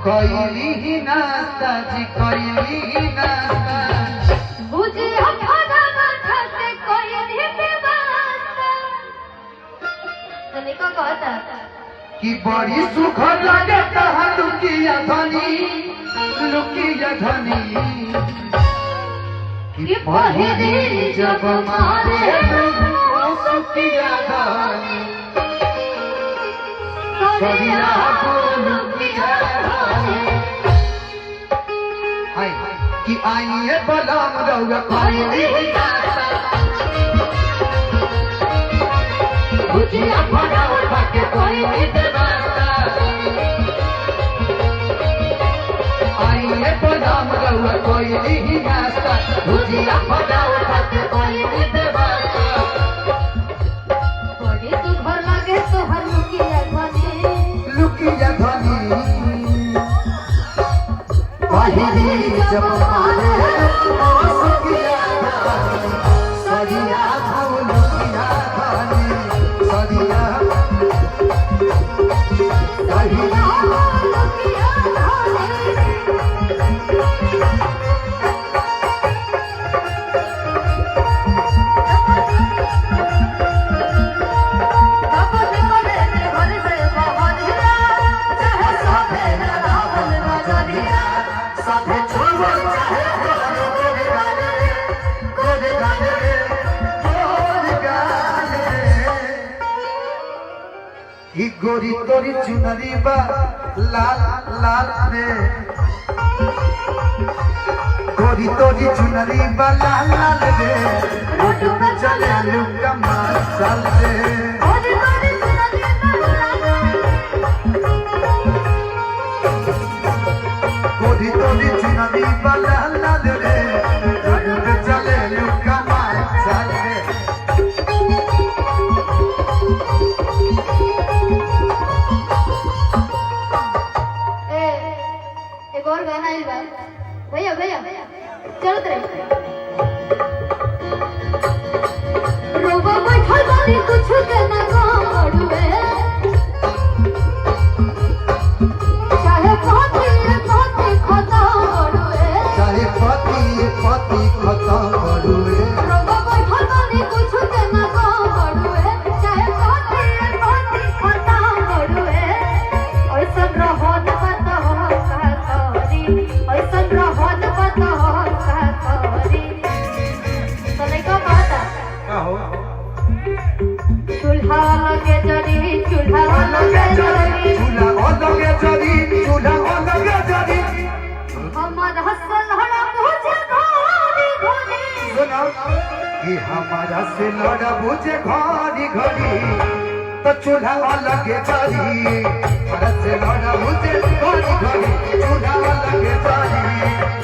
कोयली ही नाश्ता जी कोयली ही नाश्ता बुझे अखाड़ा माथा से कोयली के वास्ता तने को कहता कि बड़ी सुखद लगे तहा लुकिया धनी कि पहरी जब मारे सुखिया धनी सरिया लुकिया धनी कि आइए बलम रहुआ कोयली नाश्ता बुझिया भरा उठा के कोयली के वास्ता आइए बलम रहुआ कोयली ही नाश्ता बुझिया भरा उठा के कोयली के वास्ता बड़े तू घर लागे तो हर लुकिया धनी पहली जब मारे सुखिया धनी सरिया लुकिया धनी सरिया ही गोरी तोरी चुनरी बा लाल लाल रे गोरी तोरी चुनरी बा लाल लाल रे रोड पे चले लुका मासल रे गोरी तोरी चुनरी बा लाल लाल रे रोड पे चले लुका मासल रे और गाना आइल बा भैया भैया चलत रहे रोबा बैठल बानी कुछ के ना गाड़ुए चाहे पाती खता गड़ुए चाहे पति खता गड़ुए रोबा बैठल बानी कुछ के ना गाड़ुए चाहे पाती खता गड़ुए ओइसन रहत बता चूल्हा लगे जरी चूल्हा लगे जरी हमारा सलहड़ा बुझे घड़ी घड़ी कि हमारा से लड़ा बुझे घड़ी घड़ी तो चूल्हा लगे जरी हमारा से लड़ा बुझे घड़ी घड़ी चूल्हा लगे जरी